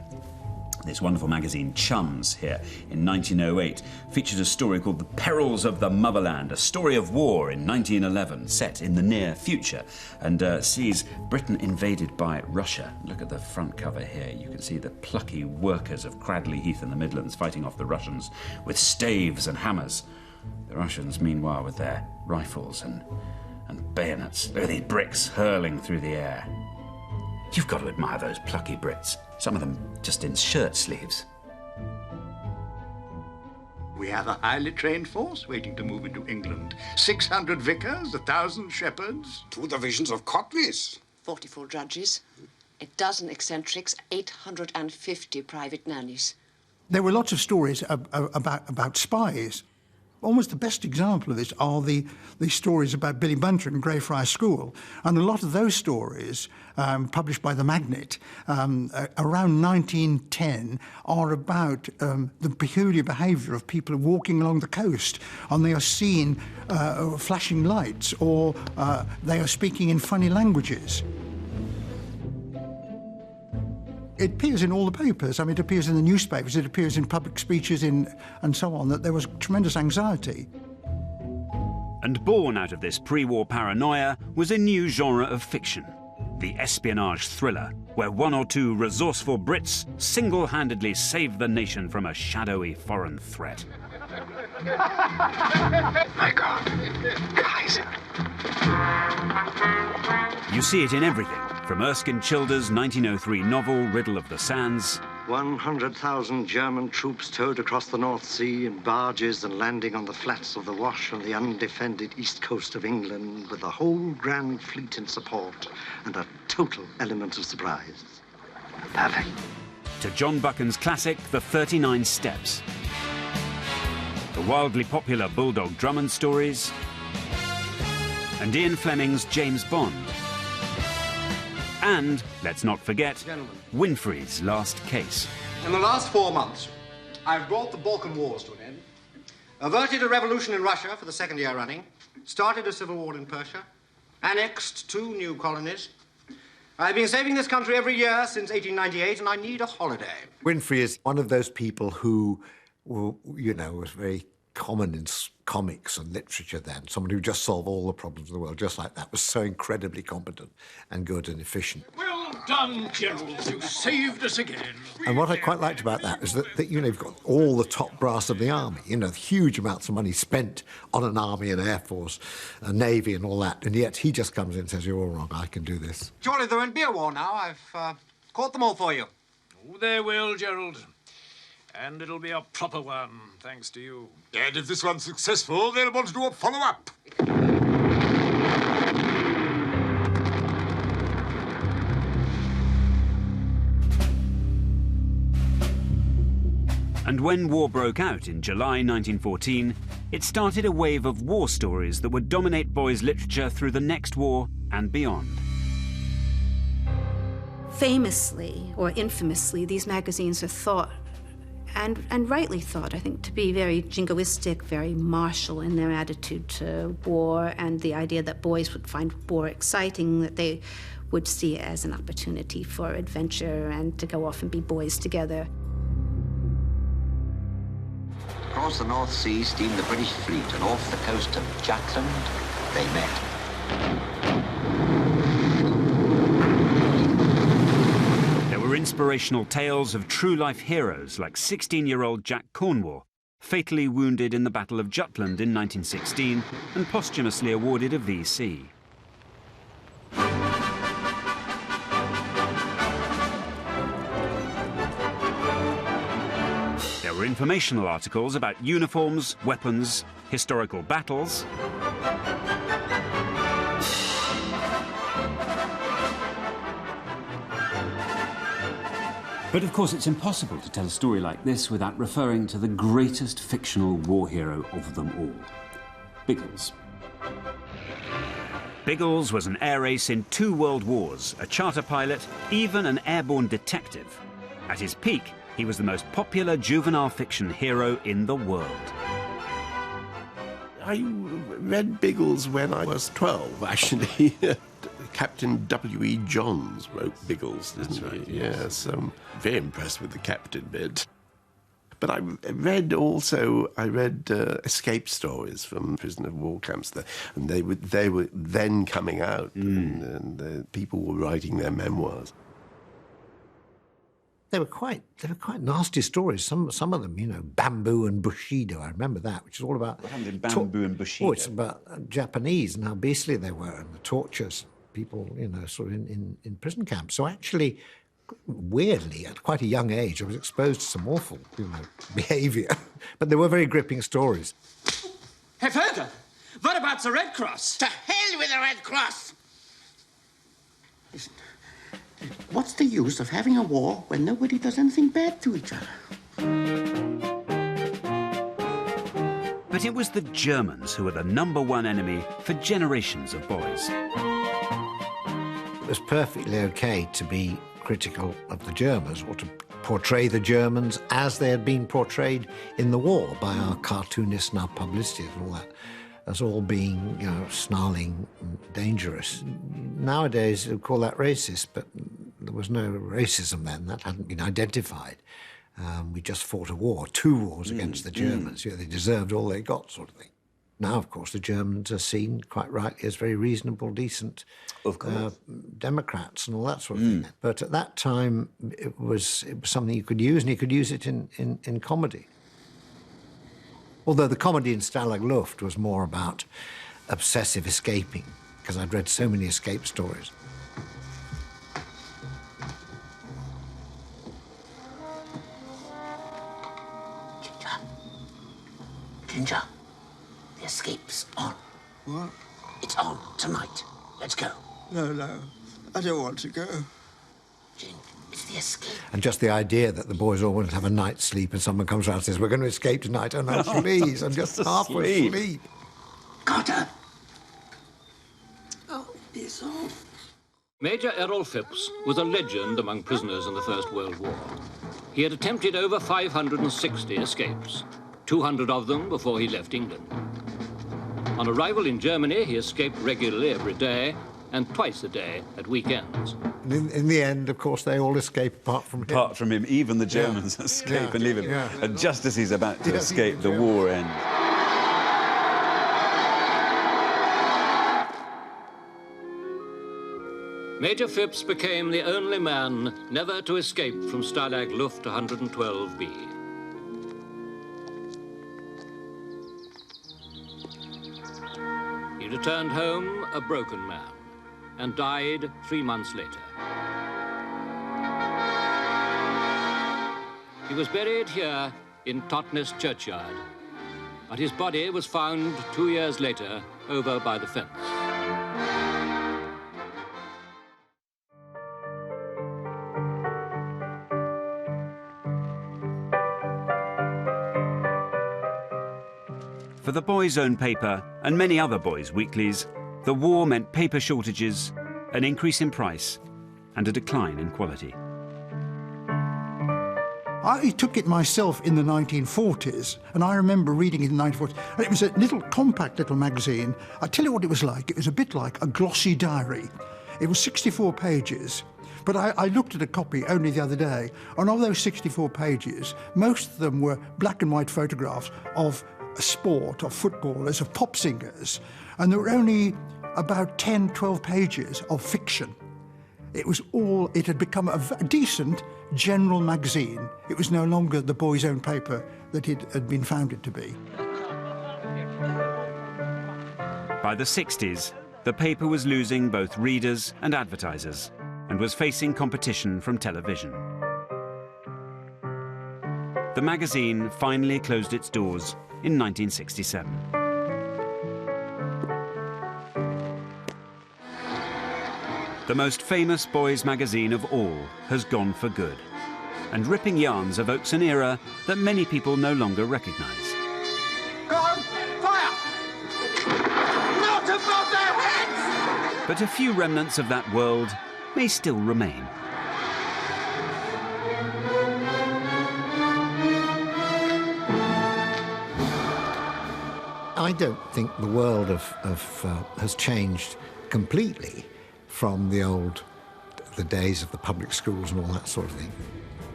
This wonderful magazine, Chums, here in 1908, featured a story called The Perils of the Motherland, a story of war in 1911, set in the near future, and sees Britain invaded by Russia. Look at the front cover here. You can see the plucky workers of Cradley Heath in the Midlands fighting off the Russians with staves and hammers. The Russians, meanwhile, with their rifles and bayonets. Look at these bricks hurling through the air. You've got to admire those plucky Brits. Some of them just in shirt sleeves. We have a highly trained force waiting to move into England. 600 vicars, 1,000 shepherds. 2 divisions of cockneys. 44 judges, a dozen eccentrics, 850 private nannies. There were lots of stories about spies. Almost the best example of this are the stories about Billy Bunter and Greyfriars School. And a lot of those stories, published by The Magnet, around 1910, are about the peculiar behaviour of people walking along the coast, and they are seen flashing lights, or they are speaking in funny languages. It appears in all the papers. I mean, it appears in the newspapers, it appears in public speeches and so on, that there was tremendous anxiety. And born out of this pre-war paranoia was a new genre of fiction, the espionage thriller, where 1 or 2 resourceful Brits single-handedly save the nation from a shadowy foreign threat. My God, Kaiser. You see it in everything, from Erskine Childer's 1903 novel Riddle of the Sands. 100,000 German troops towed across the North Sea in barges and landing on the flats of the Wash on the undefended east coast of England with the whole Grand Fleet in support and a total element of surprise. Perfect. To John Buchan's classic, The 39 Steps. The wildly popular Bulldog Drummond stories. And Ian Fleming's James Bond. And, let's not forget, Winfrey's Last Case. In the last 4 months, I've brought the Balkan Wars to an end, averted a revolution in Russia for the second year running, started a civil war in Persia, annexed 2 new colonies. I've been saving this country every year since 1898, and I need a holiday. Winfrey is one of those people who, you know, was very common in comics and literature then, someone who just solved all the problems of the world, just like that, was so incredibly competent and good and efficient. Well done, General. You saved us again. And what I quite liked about that is that you know, you've got all the top brass of the army, you know, huge amounts of money spent on an army and air force, a navy and all that, and yet he just comes in and says, you're all wrong, I can do this. Surely there won't be a war now. I've caught them all for you. Oh, there will, Gerald. And it'll be a proper one, thanks to you. And if this one's successful, they'll want to do a follow-up. And when war broke out in July 1914, it started a wave of war stories that would dominate boys' literature through the next war and beyond. Famously, or infamously, these magazines are thought, and rightly thought, I think, to be very jingoistic, very martial in their attitude to war, and the idea that boys would find war exciting, that they would see it as an opportunity for adventure and to go off and be boys together. Across the North Sea steamed the British fleet, and off the coast of Jutland they met. There were inspirational tales of true-life heroes like 16-year-old Jack Cornwall, fatally wounded in the Battle of Jutland in 1916 and posthumously awarded a V.C. There were informational articles about uniforms, weapons, historical battles, but of course it's impossible to tell a story like this without referring to the greatest fictional war hero of them all, Biggles. Biggles was an air ace in 2 world wars, a charter pilot, even an airborne detective. At his peak, he was the most popular juvenile fiction hero in the world. I read Biggles when I was 12, actually. Captain W.E. Johns wrote Biggles, didn't he? Right, yes. I'm very impressed with the captain bit. But I read escape stories from prisoner of war camps, and they were then coming out, and people were writing their memoirs. They were quite nasty stories. Some of them, you know, Bamboo and Bushido. I remember that, which is all about what happened in Bamboo and Bushido. Oh, it's about Japanese and how beastly they were and the tortures people, you know, sort of in prison camps. So actually, weirdly, at quite a young age, I was exposed to some awful, you know, behaviour. But they were very gripping stories. Hey, Fergus, what about the Red Cross? To hell with the Red Cross! Listen, what's the use of having a war when nobody does anything bad to each other? But it was the Germans who were the #1 enemy for generations of boys. It was perfectly okay to be critical of the Germans or to portray the Germans as they had been portrayed in the war by our cartoonists and our publicities and all that, as all being, you know, snarling and dangerous. Nowadays, we call that racist, but there was no racism then. That hadn't been identified. We just fought a war, 2 wars against the Germans. You know, they deserved all they got, sort of thing. Now, of course, the Germans are seen, quite rightly, as very reasonable, decent Democrats and all that sort of thing. But at that time, it was something you could use, and you could use it in comedy. Although the comedy in Stalag Luft was more about obsessive escaping, because I'd read so many escape stories. Ginger, the escape's on. What? It's on tonight. Let's go. No, I don't want to go. It's the escape. And just the idea that the boys all want to have a night's sleep and someone comes around and says, we're going to escape tonight. Oh, no, please, I'm just half asleep. Carter! Oh, piss off. Major Errol Phipps was a legend among prisoners in the First World War. He had attempted over 560 escapes, 200 of them before he left England. On arrival in Germany, he escaped regularly every day and twice a day at weekends. In the end, of course, they all escape apart from him. Apart from him, even the Germans escape and leave him. And just as he's about to escape, the war ends. Major Phipps became the only man never to escape from Stalag Luft 112B. He returned home a broken man and died 3 months later. He was buried here in Totnes churchyard, but his body was found 2 years later over by the fence. For the Boys' Own paper and many other boys' weeklies, the war meant paper shortages, an increase in price, and a decline in quality. I took it myself in the 1940s, and I remember reading it in the 1940s. And it was a little compact little magazine. I tell you what it was like. It was a bit like a glossy diary. It was 64 pages. But I looked at a copy only the other day, and of those 64 pages, most of them were black and white photographs of sport, of footballers, of pop singers, and there were only about 10, 12 pages of fiction. It had become a decent general magazine. It was no longer the Boys' Own paper that it had been founded to be. By the 60s, the paper was losing both readers and advertisers and was facing competition from television. The magazine finally closed its doors in 1967. The most famous boys' magazine of all has gone for good, and Ripping Yarns evokes an era that many people no longer recognise. Go on, fire! Not above their heads! But a few remnants of that world may still remain. I don't think the world has changed completely from the days of the public schools and all that sort of thing.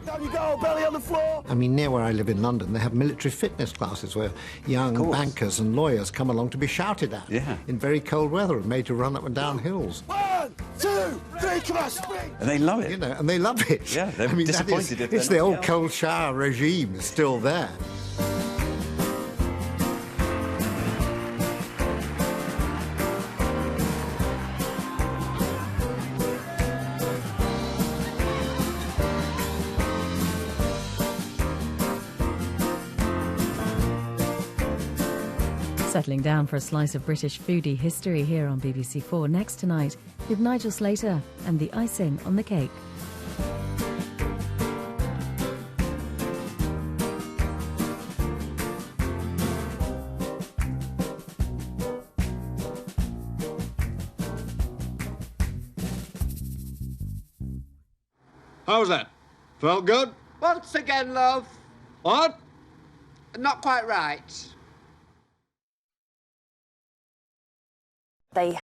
Down you go, belly on the floor! I mean, near where I live in London, they have military fitness classes where young bankers and lawyers come along to be shouted at in very cold weather and made to run up and down hills. 1, 2, 3, come on, spring! And they love it. You know, and they love it. Yeah, they're disappointed if they're it's the not old yelled. cold shower regime is still there. Settling down for a slice of British foodie history here on BBC 4 next tonight with Nigel Slater and the icing on the cake. How was that? Felt good? Once again, love. What? Not quite right. They